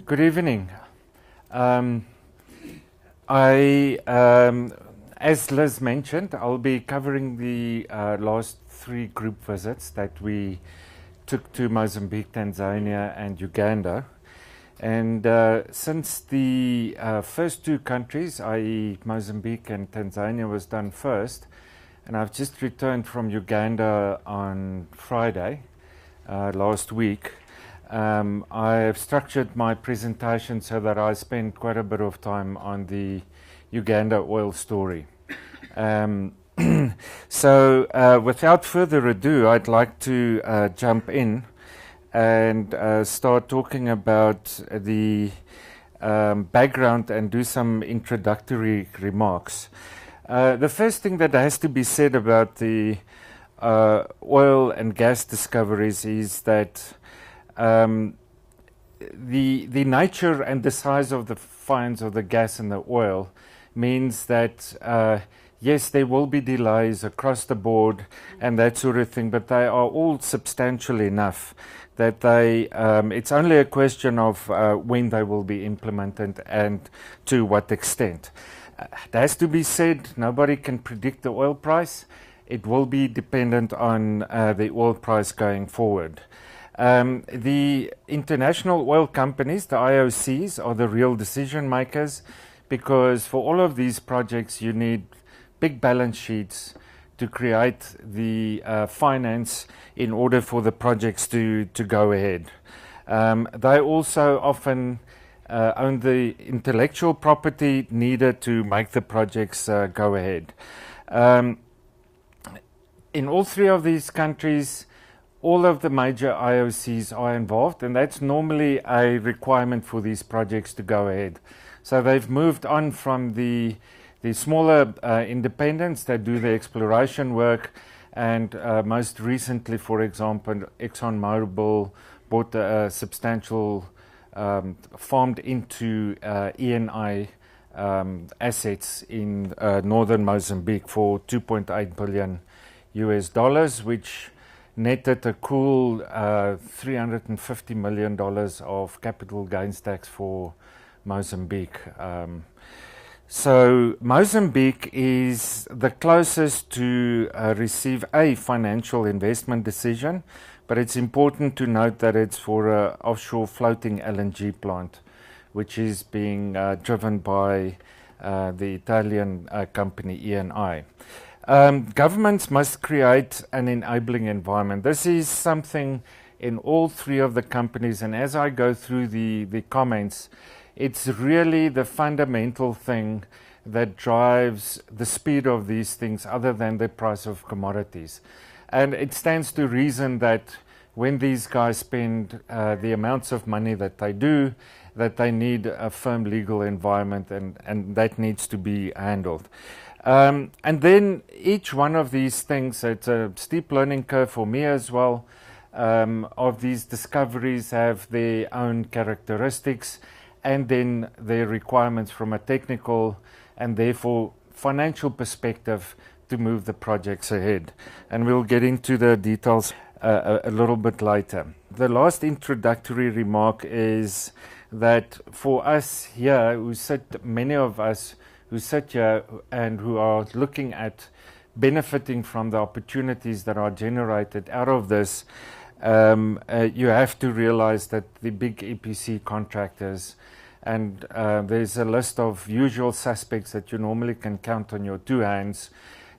Good evening. Um, as Liz mentioned, I'll be covering the last three group visits that we took to Mozambique, Tanzania, and Uganda. And since the first two countries, i.e., Mozambique and Tanzania, was done first, and I've just returned from Uganda on Friday last week. I have structured my presentation so that I spend quite a bit of time on the Uganda oil story. So without further ado, I'd like to jump in and start talking about the background and do some introductory remarks. The first thing that has to be said about the oil and gas discoveries is that the nature and the size of the finds of the gas and the oil means that yes, there will be delays across the board and that sort of thing, but they are all substantial enough that it's only a question of when they will be implemented and to what extent. It has to be said, nobody can predict the oil price. It will be dependent on the oil price going forward. The international oil companies, the IOCs, are the real decision makers, because for all of these projects you need big balance sheets to create the finance in order for the projects to go ahead. They also often own the intellectual property needed to make the projects go ahead. In all three of these countries, all of the major IOCs are involved, and that's normally a requirement for these projects to go ahead. So they've moved on from the smaller independents that do the exploration work, and most recently, for example, ExxonMobil bought a substantial farmed into ENI assets in northern Mozambique for $2.8 billion, which netted a cool $350 million of capital gains tax for Mozambique. So Mozambique is the closest to receive a financial investment decision, but it's important to note that it's for an offshore floating LNG plant, which is being driven by the Italian company ENI. Governments must create an enabling environment. This is something in all three of the companies, and as I go through the comments, it's really the fundamental thing that drives the speed of these things other than the price of commodities. And it stands to reason that when these guys spend the amounts of money that they do, that they need a firm legal environment, and that needs to be handled. And then each one of these things, it's a steep learning curve for me as well, of these discoveries have their own characteristics and then their requirements from a technical and therefore financial perspective to move the projects ahead. And we'll get into the details a little bit later. The last introductory remark is that for us here, many of us who sit here and who are looking at benefiting from the opportunities that are generated out of this, you have to realize that the big EPC contractors, and there's a list of usual suspects that you normally can count on your two hands,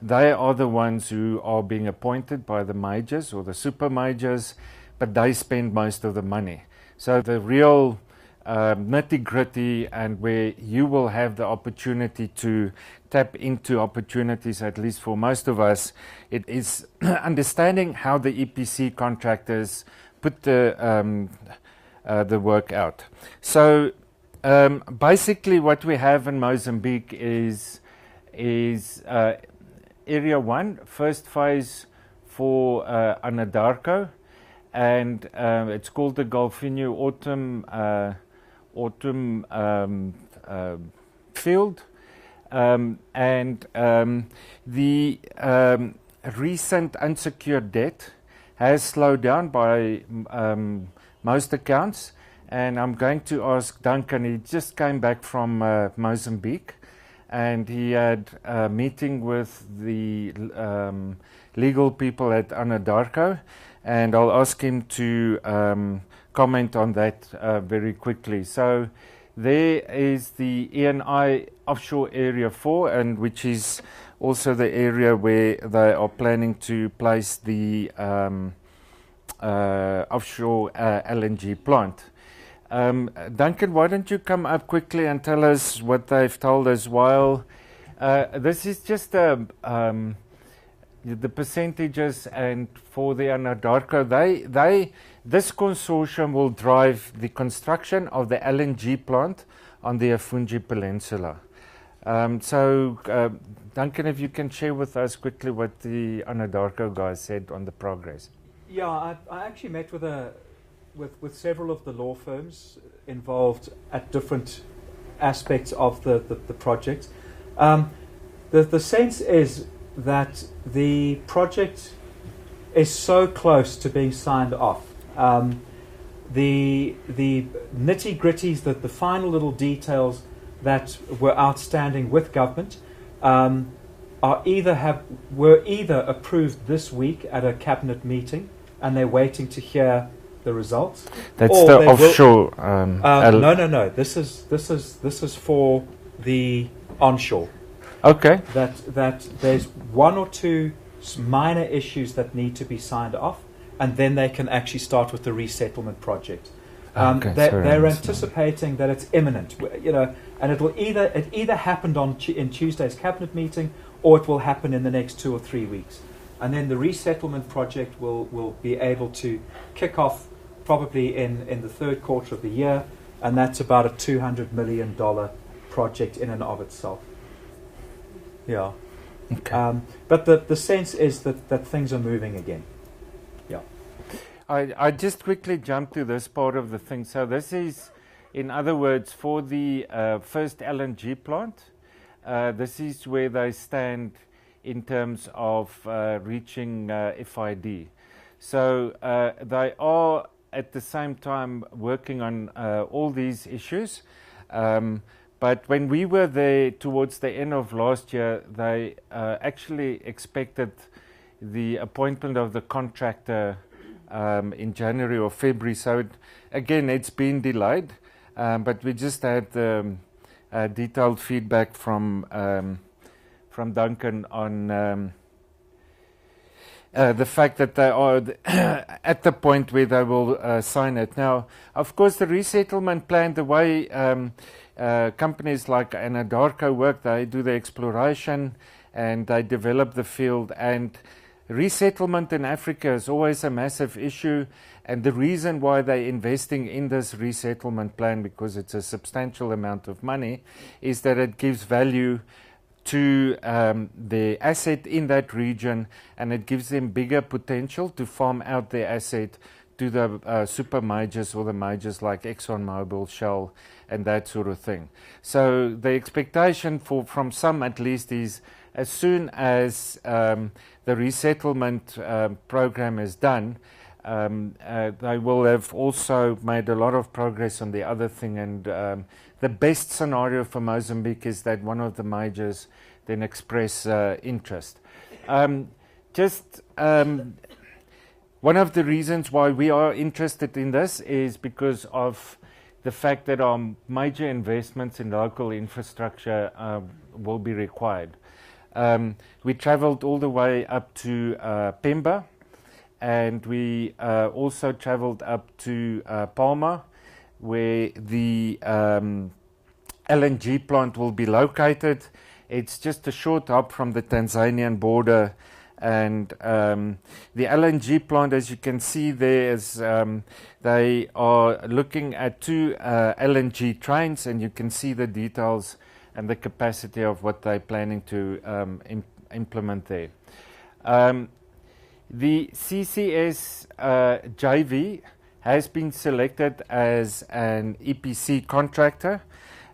they are the ones who are being appointed by the majors or the super majors, but they spend most of the money. So the real nitty-gritty, and where you will have the opportunity to tap into opportunities, at least for most of us, it is understanding how the EPC contractors put the work out. So basically what we have in Mozambique is Area 1, first phase for Anadarko, and it's called the Golfinho Autumn field, and the recent unsecured debt has slowed down by most accounts, And I'm going to ask Duncan. He just came back from Mozambique, and he had a meeting with the legal people at Anadarko, and I'll ask him to comment on that very quickly. So there is the ENI Offshore Area 4, and which is also the area where they are planning to place the offshore LNG plant. Duncan, why don't you come up quickly and tell us what they've told us? While this is just the percentages, and for the Anadarko, this consortium will drive the construction of the LNG plant on the Afungi Peninsula. Duncan, if you can share with us quickly what the Anadarko guys said on the progress. Yeah, I actually met with several of the law firms involved at different aspects of the project. The sense is that the project is so close to being signed off. The nitty-gritties, the final little details that were outstanding with government were either approved this week at a cabinet meeting, and they're waiting to hear the results. That's the offshore. No. This is for the onshore. Okay. That there's one or two minor issues that need to be signed off, and then they can actually start with the resettlement project. They're anticipating that it's imminent, and it either happened in Tuesday's cabinet meeting, or it will happen in the next 2 or 3 weeks, and then the resettlement project will be able to kick off probably in the third quarter of the year, and that's about a $200 million project in and of itself. Yeah. Okay. But the sense is that things are moving again. Yeah. I just quickly jump to this part of the thing. So this is, in other words, for the first LNG plant. This is where they stand in terms of reaching FID. So they are at the same time working on all these issues. But when we were there towards the end of last year, they actually expected the appointment of the contractor in January or February. So again, it's been delayed. But we just had detailed feedback from Duncan on the fact that they are at the point where they will sign it. Now, of course, the resettlement plan, the way companies like Anadarko work, they do the exploration and they develop the field, and resettlement in Africa is always a massive issue. And the reason why they're investing in this resettlement plan, because it's a substantial amount of money, is that it gives value to the asset in that region, and it gives them bigger potential to farm out their asset to the super majors or the majors like ExxonMobil, Shell, and that sort of thing. So the expectation from some at least is, as soon as the resettlement program is done, they will have also made a lot of progress on the other thing. And the best scenario for Mozambique is that one of the majors then express interest. One of the reasons why we are interested in this is because of the fact that our major investments in local infrastructure will be required. We traveled all the way up to Pemba, and we also traveled up to Palma, where the LNG plant will be located. It's just a short hop from the Tanzanian border. And the LNG plant, as you can see there, is they are looking at 2 LNG trains, and you can see the details and the capacity of what they're planning to implement there. The CCS JV has been selected as an EPC contractor,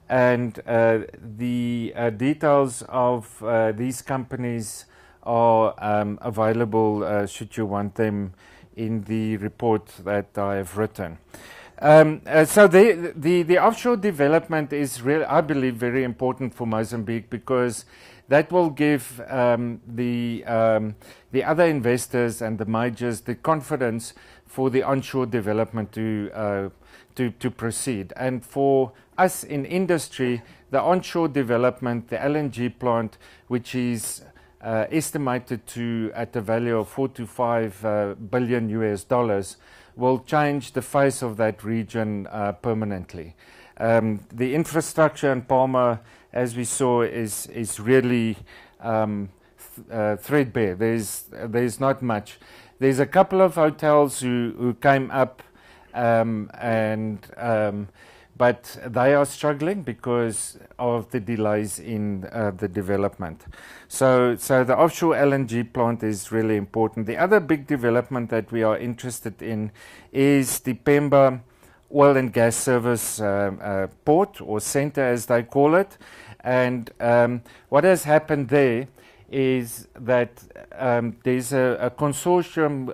and the details of these companies are available should you want them in the report that I have written. So the offshore development is really, I believe, very important for Mozambique, because that will give the other investors and the majors the confidence for the onshore development to proceed. And for us in industry, the onshore development, the LNG plant, which is estimated to at a value of 4 to 5 billion US dollars, will change the face of that region permanently. The infrastructure in Palma, as we saw, is really threadbare. There's not much. There's a couple of hotels who came up, but they are struggling because of the delays in the development. So the offshore LNG plant is really important. The other big development that we are interested in is the Pemba Oil and Gas Service port, or center as they call it. And what has happened there is that there's a consortium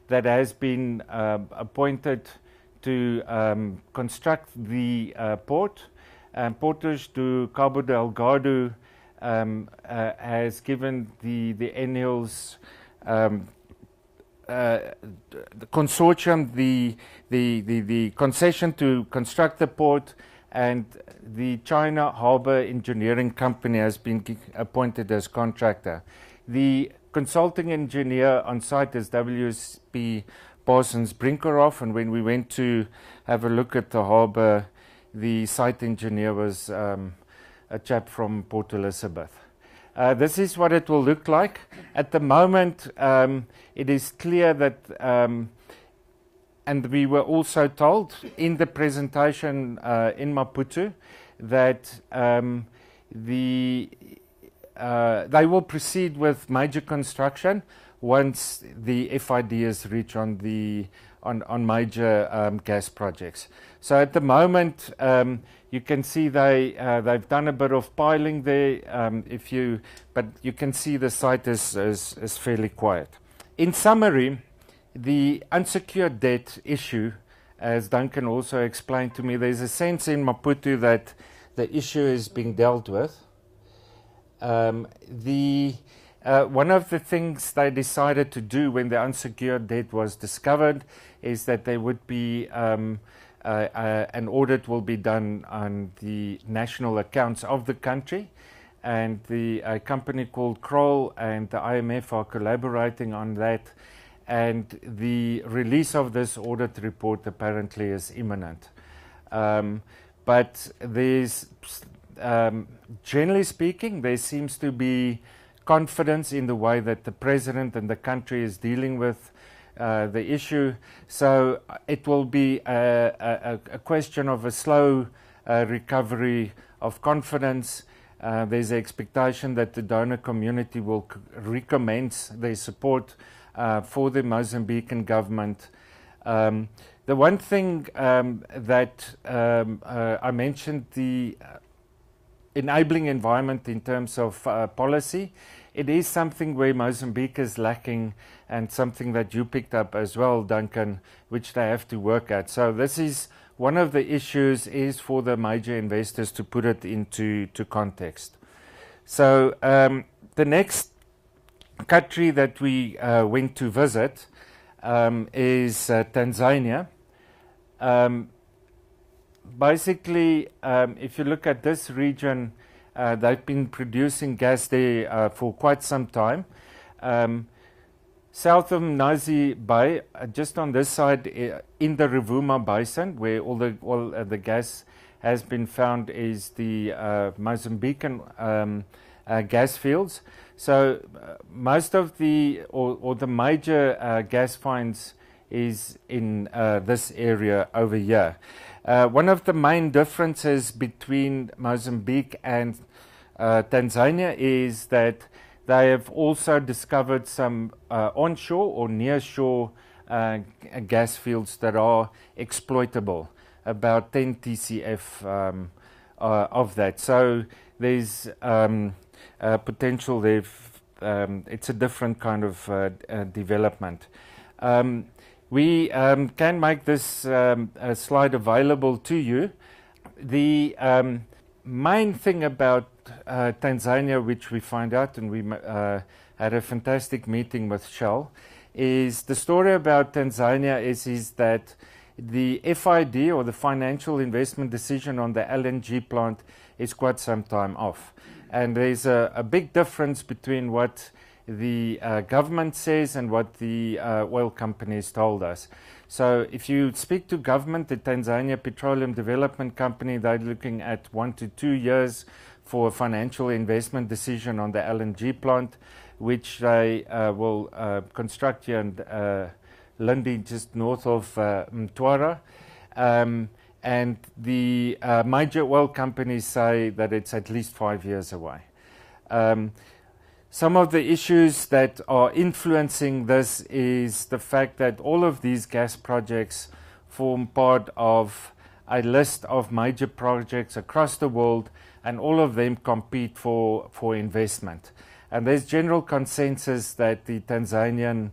that has been appointed to construct the port. Portos do Cabo Delgado has given the ENEOS the consortium the concession to construct the port, and the China Harbour Engineering Company has been appointed as contractor. The consulting engineer on site is WSP Parsons Brinkerhoff, and when we went to have a look at the harbour, the site engineer was a chap from Port Elizabeth. This is what it will look like. At the moment, it is clear that, and we were also told in the presentation in Maputo, that they will proceed with major construction once the FID is reached on major gas projects. So at the moment, you can see they've done a bit of piling there. But you can see the site is fairly quiet. In summary, the unsecured debt issue, as Duncan also explained to me, there's a sense in Maputo that the issue is being dealt with. One of the things they decided to do when the unsecured debt was discovered is that there would be an audit will be done on the national accounts of the country, and the company called Kroll and the IMF are collaborating on that, and the release of this audit report apparently is imminent. But there's generally speaking, there seems to be confidence in the way that the president and the country is dealing with the issue. So it will be a question of a slow recovery of confidence. There's an expectation that the donor community will recommence their support for the Mozambican government. The one thing that I mentioned, the enabling environment in terms of policy, it is something where Mozambique is lacking, and something that you picked up as well, Duncan, which they have to work at. So this is one of the issues, is for the major investors to put it into context. So the next country that we went to visit is Tanzania. Basically, if you look at this region, they've been producing gas there for quite some time. South of Mnazi Bay, just on this side, in the Rovuma Basin, where all the gas has been found, is the Mozambican gas fields. So most of the major gas finds is in this area over here. One of the main differences between Mozambique and Tanzania is that they have also discovered some onshore or nearshore gas fields that are exploitable, about 10 TCF of that. So there's potential there. It's a different kind of development. We can make this slide available to you. The main thing about Tanzania, which we find out, and we had a fantastic meeting with Shell, is the story about Tanzania is that the FID, or the financial investment decision on the LNG plant, is quite some time off. And there's a big difference between what the government says and what the oil companies told us. So if you speak to government, the Tanzania Petroleum Development Company, they're looking at 1 to 2 years for a financial investment decision on the LNG plant, which they will construct here in Lindi, just north of Mtwara. And the major oil companies say that it's at least 5 years away. Some of the issues that are influencing this is the fact that all of these gas projects form part of a list of major projects across the world, and all of them compete for investment. And there's general consensus that the Tanzanian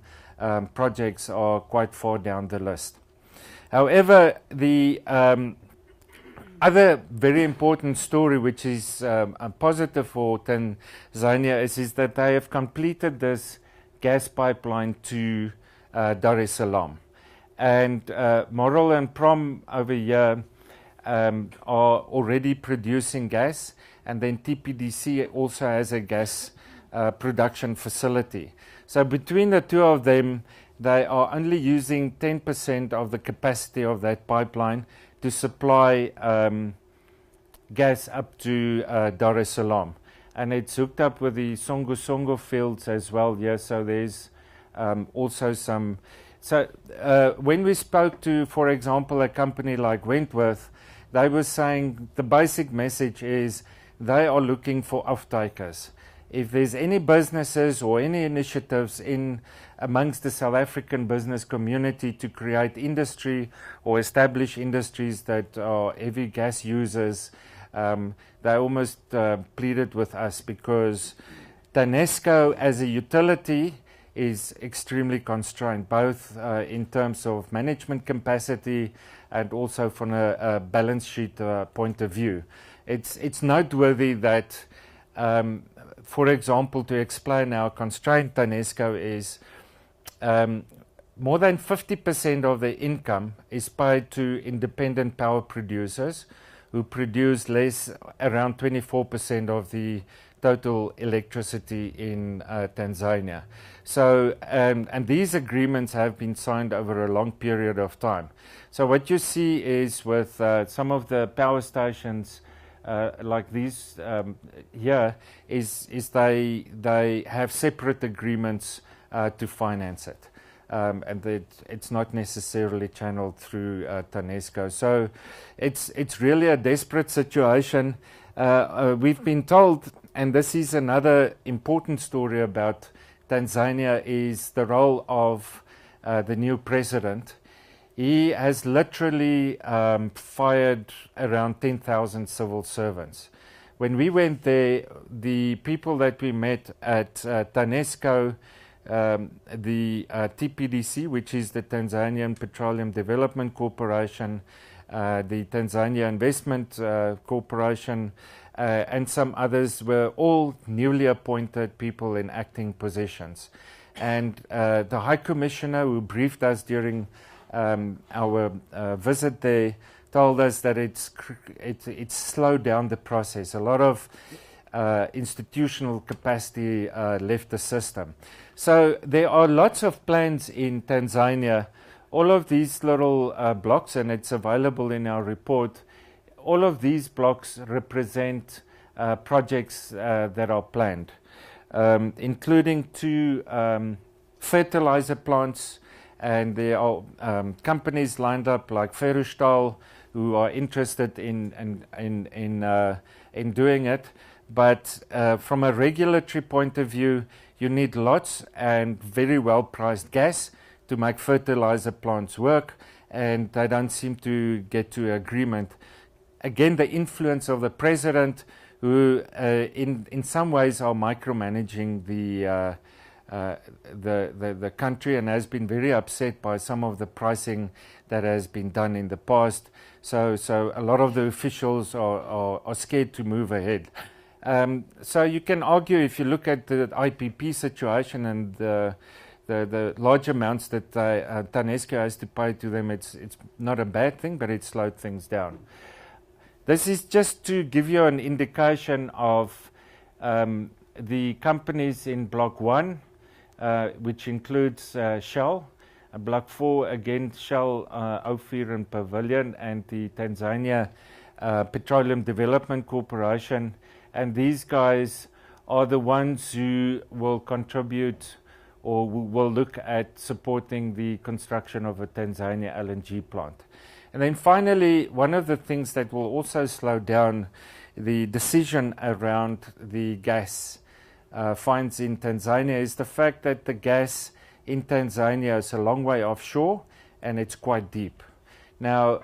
projects are quite far down the list. However, the other very important story, which is a positive for Tanzania, is that they have completed this gas pipeline to Dar es Salaam. And Morrell and Prom over here are already producing gas, and then TPDC also has a gas production facility. So between the two of them, they are only using 10% of the capacity of that pipeline to supply gas up to Dar es Salaam. And it's hooked up with the Songo Songo fields as well. Yeah, so there's also some. So when we spoke to, for example, a company like Wentworth, they were saying the basic message is they are looking for off-takers. If there's any businesses or any initiatives in amongst the South African business community to create industry or establish industries that are heavy gas users, they almost pleaded with us, because TANESCO as a utility is extremely constrained, both in terms of management capacity and also from a balance sheet point of view. It's noteworthy that for example, to explain how constrained TANESCO is, more than 50% of the income is paid to independent power producers who produce around 24% of the total electricity in Tanzania. So, and these agreements have been signed over a long period of time. So what you see is with some of the power stations like these here, is they have separate agreements to finance it. And it's not necessarily channeled through TANESCO. So it's really a desperate situation. We've been told, and this is another important story about Tanzania, is the role of the new president. He has literally fired around 10,000 civil servants. When we went there, the people that we met at TANESCO, the TPDC, which is the Tanzanian Petroleum Development Corporation, the Tanzania Investment Corporation, and some others, were all newly appointed people in acting positions. And the High Commissioner, who briefed us during our visit there, told us that it's slowed down the process. A lot of institutional capacity left the system. So there are lots of plans in Tanzania. All of these little blocks, and it's available in our report, all of these blocks represent projects that are planned, including 2 fertilizer plants. And there are companies lined up like Ferrostal who are interested in doing it. But from a regulatory point of view, you need lots and very well priced gas to make fertilizer plants work, and they don't seem to get to agreement. Again, the influence of the president, who in some ways are micromanaging the country, and has been very upset by some of the pricing that has been done in the past. So a lot of the officials are scared to move ahead. So you can argue, if you look at the IPP situation and the large amounts that TANESCO has to pay to them, it's not a bad thing, but it slowed things down. This is just to give you an indication of the companies in Block 1, which includes Shell. Block 4, again, Shell, Ophir and Pavilion, and the Tanzania Petroleum Development Corporation. And these guys are the ones who will contribute or will look at supporting the construction of a Tanzania LNG plant. And then finally, one of the things that will also slow down the decision around the gas finds in Tanzania is the fact that the gas in Tanzania is a long way offshore and it's quite deep. Now,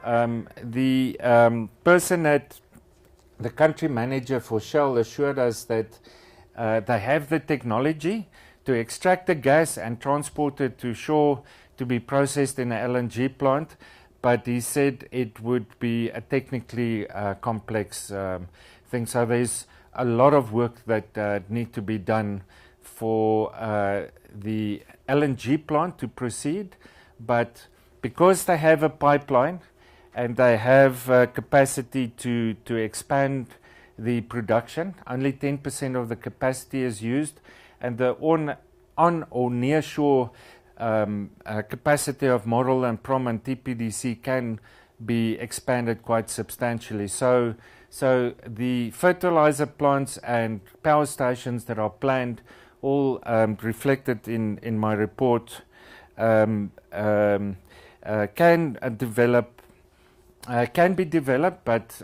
the person at the country manager for Shell assured us that they have the technology to extract the gas and transport it to shore to be processed in an LNG plant, but he said it would be a technically complex thing. So there's a lot of work that need to be done for the LNG plant to proceed, but because they have a pipeline and they have capacity to expand the production, only 10% of the capacity is used, and the on or near shore capacity of Morel and Prom and TPDC can be expanded quite substantially. So the fertilizer plants and power stations that are planned, all reflected in my report, can be developed, but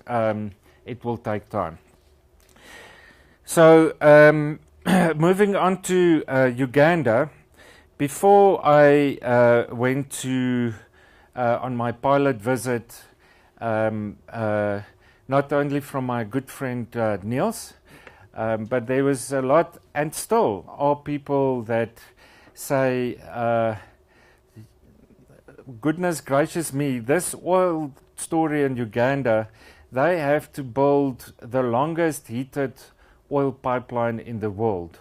it will take time. So moving on to Uganda, before I went to on my pilot visit, not only from my good friend Niels, but there was a lot, and still are people that say, goodness gracious me, this oil story in Uganda, they have to build the longest heated oil pipeline in the world,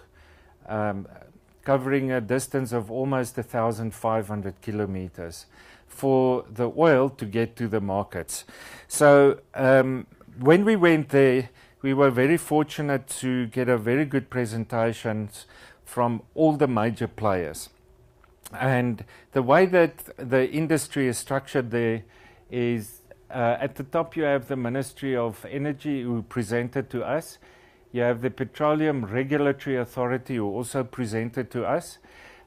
covering a distance of almost 1,500 kilometers for the oil to get to the markets. So when we went there, we were very fortunate to get a very good presentation from all the major players. And the way that the industry is structured there is, at the top you have the Ministry of Energy, who presented to us. You have the Petroleum Regulatory Authority, who also presented to us.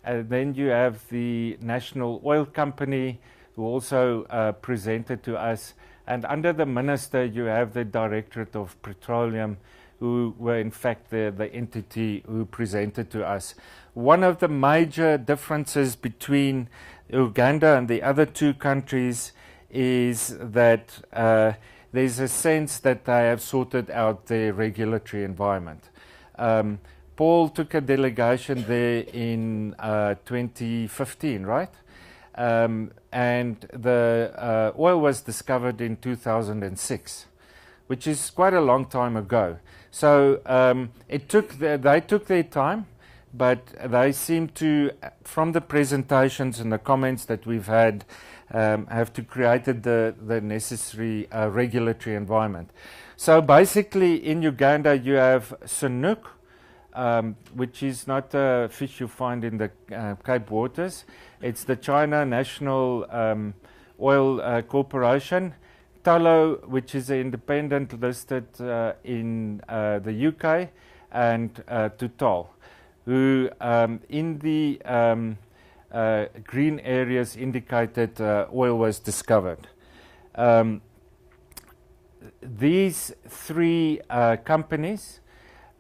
And then you have the National Oil Company, who also presented to us. And under the minister, you have the Directorate of Petroleum, who were in fact the entity who presented to us. One of the major differences between Uganda and the other two countries is that there's a sense that they have sorted out their regulatory environment. Paul took a delegation there in 2015, right? And the oil was discovered in 2006, which is quite a long time ago. So they took their time, but they seem to, from the presentations and the comments that we've had, have to create the necessary regulatory environment. So basically in Uganda you have Chinook, which is not a fish you find in the Cape Waters. It's the China National Oil Corporation. Tullow, which is an independent listed in the UK, and Total, who in the green areas indicated oil was discovered. These three companies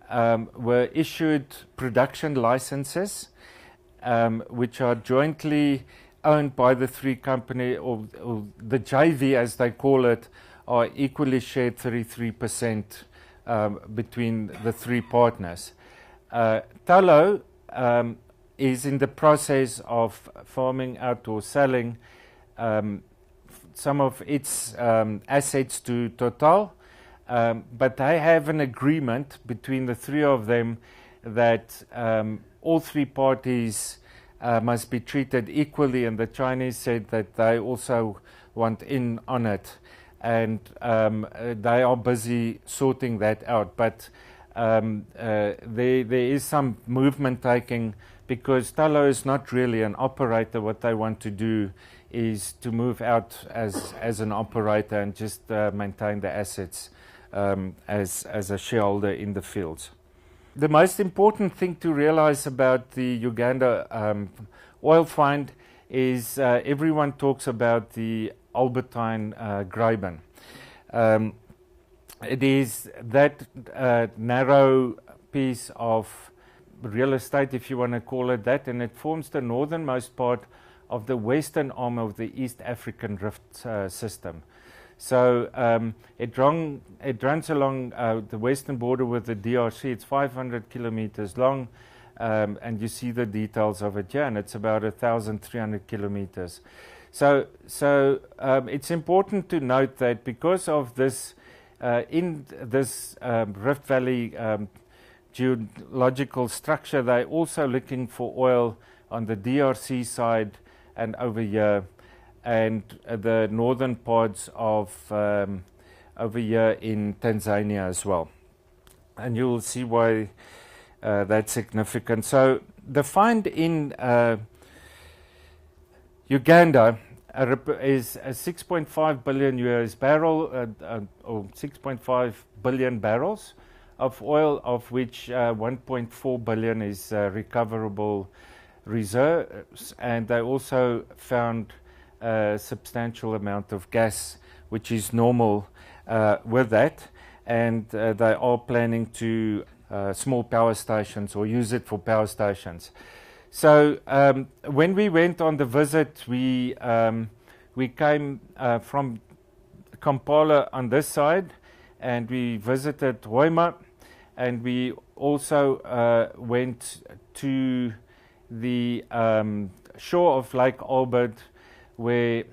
were issued production licenses, which are jointly owned by the three companies, or the JV as they call it, are equally shared 33% between the three partners. Tullow is in the process of farming out or selling some of its assets to Total, but they have an agreement between the three of them that all three parties must be treated equally, and the Chinese said that they also want in on it, and they are busy sorting that out. But there is some movement taking, because Tullow is not really an operator. What they want to do is to move out as an operator and just maintain the assets as a shareholder in the fields. The most important thing to realize about the Uganda oil find is everyone talks about the Albertine Graben. It is that narrow piece of real estate, if you want to call it that, and it forms the northernmost part of the western arm of the East African Rift system. So it runs along the western border with the DRC. It's 500 kilometers long, and you see the details of it here, and it's about 1,300 kilometers. So it's important to note that because of this, in this Rift Valley geological structure, they're also looking for oil on the DRC side and over here, and the northern parts of over here in Tanzania as well. And you'll see why that's significant. So the find in Uganda is a 6.5 billion US barrel, or 6.5 billion barrels of oil, of which 1.4 billion is recoverable reserves, and they also found a substantial amount of gas, which is normal with that, and they are planning to small power stations or use it for power stations. So when we went on the visit, we came from Kampala on this side, and we visited Hoima, and we also went to the shore of Lake Albert, where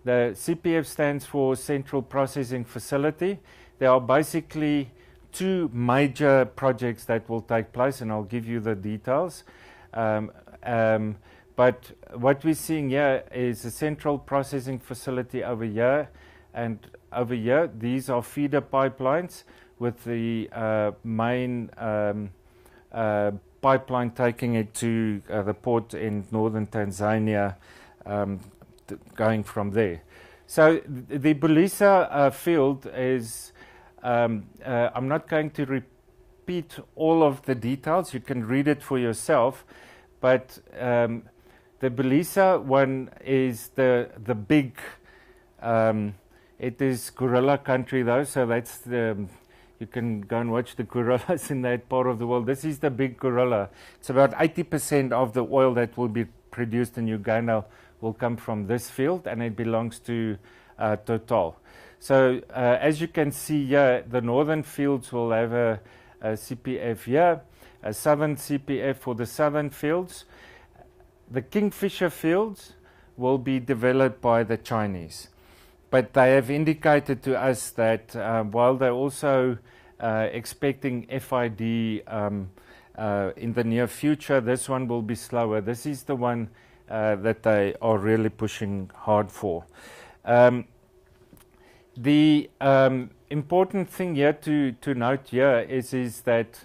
the CPF stands for Central Processing Facility. There are basically two major projects that will take place, and I'll give you the details. But what we're seeing here is a central processing facility over here, and over here, these are feeder pipelines with the main pipeline taking it to the port in northern Tanzania, going from there. So the Bulisa field is, I'm not going to repeat all of the details, you can read it for yourself, but the Bulisa one is the big, it is gorilla country though, so that's the, you can go and watch the gorillas in that part of the world. This is the big gorilla. It's about 80% of the oil that will be produced in Uganda will come from this field, and it belongs to Total. So as you can see here, the northern fields will have a CPF here, a southern CPF for the southern fields. The Kingfisher fields will be developed by the Chinese, but they have indicated to us that while they're also expecting FID in the near future, this one will be slower. This is the one that they are really pushing hard for. The important thing here to note here is that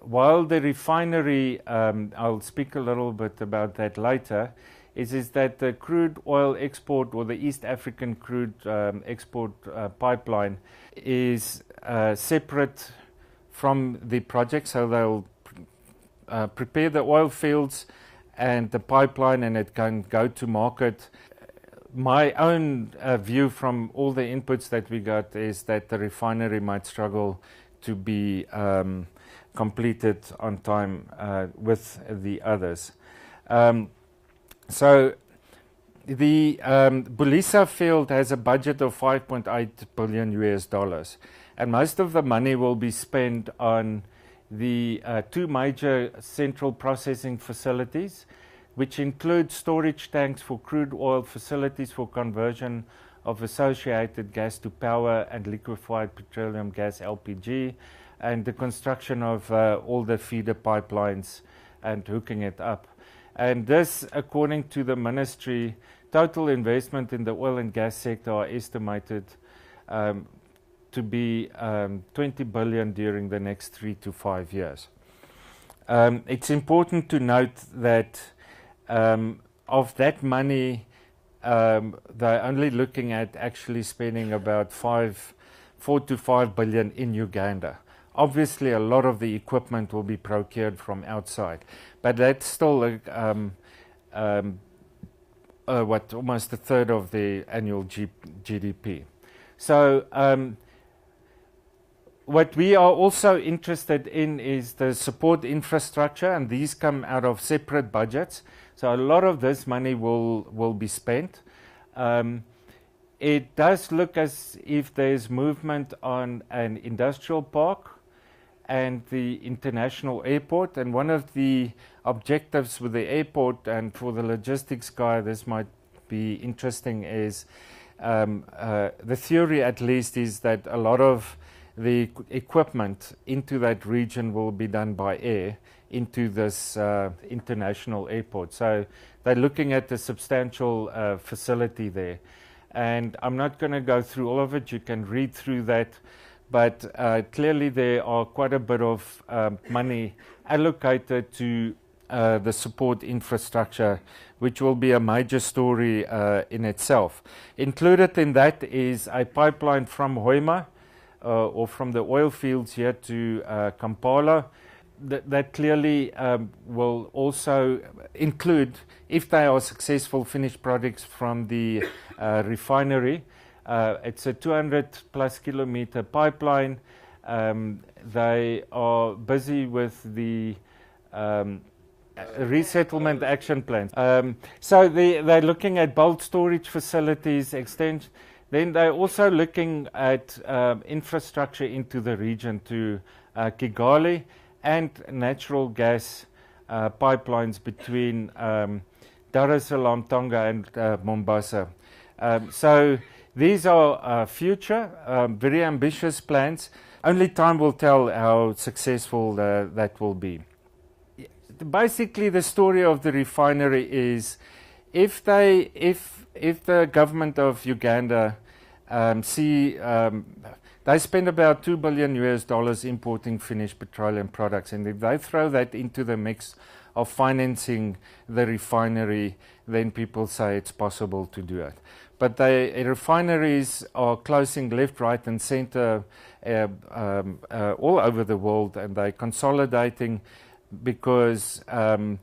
while the refinery, I'll speak a little bit about that later, is that the crude oil export, or the East African crude export pipeline, is separate from the project. So they'll prepare the oil fields and the pipeline, and it can go to market. My own view from all the inputs that we got is that the refinery might struggle to be completed on time with the others. So the Bulisa field has a budget of 5.8 billion US dollars, and most of the money will be spent on the two major central processing facilities, which include storage tanks for crude oil, facilities for conversion of associated gas to power and liquefied petroleum gas LPG, and the construction of all the feeder pipelines and hooking it up. And this, according to the ministry, total investment in the oil and gas sector are estimated to be 20 billion during the next 3 to 5 years. It's important to note that of that money, they're only looking at actually spending about 4 to 5 billion in Uganda. Obviously, a lot of the equipment will be procured from outside, but that's still almost a third of the annual GDP. So what we are also interested in is the support infrastructure, and these come out of separate budgets. So a lot of this money will be spent. It does look as if there's movement on an industrial park and the international airport. And one of the objectives with the airport, and for the logistics guy this might be interesting, is the theory at least is that a lot of the equipment into that region will be done by air into this international airport. So they're looking at a substantial facility there. And I'm not going to go through all of it. You can read through that. But clearly there are quite a bit of money allocated to the support infrastructure, which will be a major story in itself. Included in that is a pipeline from Hoima, or from the oil fields here to Kampala. That clearly will also include, if they are successful, finished products from the refinery. It's a 200 plus kilometer pipeline. They are busy with the resettlement action plans. So they're looking at bulk storage facilities, extension. Then they're also looking at infrastructure into the region to Kigali, and natural gas pipelines between Dar es Salaam, Tonga and Mombasa. So these are future, very ambitious plans. Only time will tell how successful that will be. Basically, the story of the refinery is, if the government of Uganda they spend about $2 billion importing finished petroleum products, and if they throw that into the mix of financing the refinery, then people say it's possible to do it. But refineries are closing left, right and center all over the world, and they're consolidating because of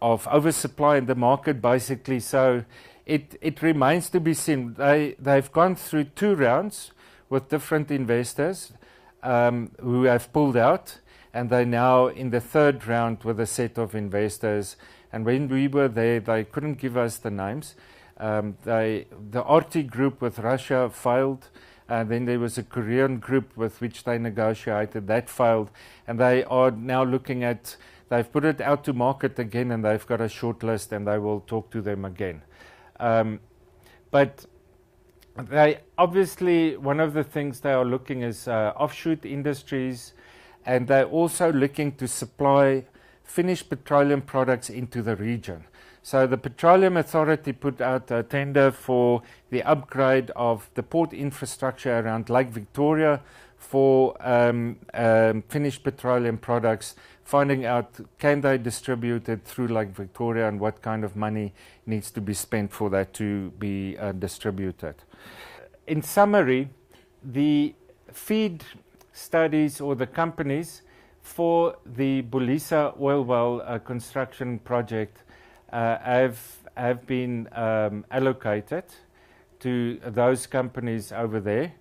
oversupply in the market, basically. So it remains to be seen. They've gone through 2 rounds with different investors who have pulled out, and they're now in the 3rd round with a set of investors. And when we were there, they couldn't give us the names. The RT group with Russia failed. Then there was a Korean group with which they negotiated, that failed. And they are now looking at, they've put it out to market again, and they've got a short list, and they will talk to them again. But they obviously, one of the things they are looking is offshoot industries, and they're also looking to supply finished petroleum products into the region. So the Petroleum Authority put out a tender for the upgrade of the port infrastructure around Lake Victoria for finished petroleum products, finding out can they distribute it through Lake Victoria and what kind of money needs to be spent for that to be distributed. In summary, the FEED studies, or the companies for the Bulisa oil well construction project, have been allocated to those companies over there.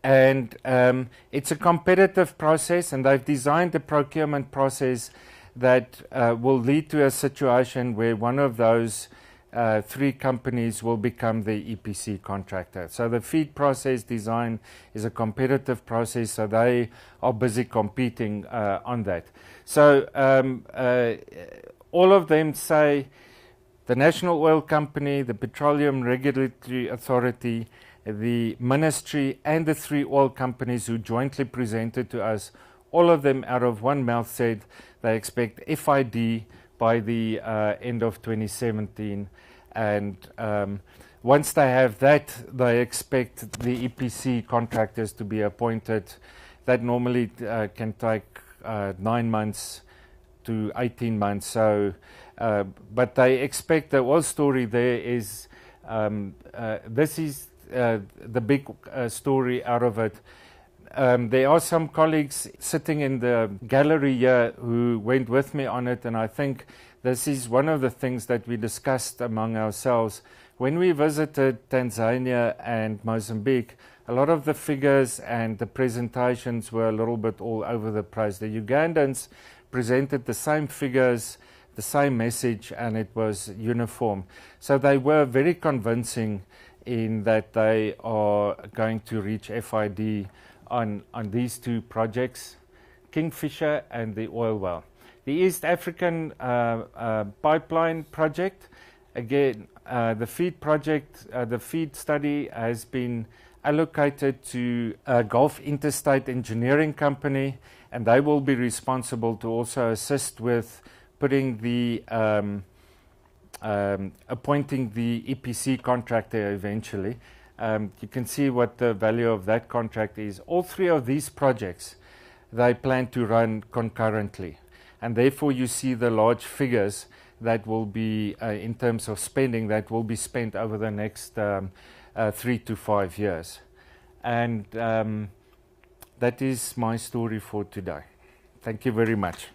And it's a competitive process, and they've designed a procurement process that will lead to a situation where one of those 3 companies will become the EPC contractor. So the FEED process design is a competitive process, so they are busy competing on that. So all of them say the National Oil Company, the Petroleum Regulatory Authority, the Ministry, and the 3 oil companies who jointly presented to us, all of them out of one mouth said they expect FID by the end of 2017, and once they have that, they expect the EPC contractors to be appointed. That normally can take 9 months to 18 months. So, but they expect the oil story there is this is the big story out of it. There are some colleagues sitting in the gallery here who went with me on it, and I think this is one of the things that we discussed among ourselves. When we visited Tanzania and Mozambique, a lot of the figures and the presentations were a little bit all over the place. The Ugandans presented the same figures, the same message, and it was uniform. So they were very convincing in that they are going to reach FID on these 2 projects, Kingfisher and the oil well. The East African pipeline project, again, the FEED project, the FEED study has been allocated to Gulf Interstate Engineering Company, and they will be responsible to also assist with putting the appointing the EPC contractor eventually. You can see what the value of that contract is. All 3 of these projects, they plan to run concurrently, and therefore you see the large figures that will be, in terms of spending, that will be spent over the next 3 to 5 years. And that is my story for today. Thank you very much.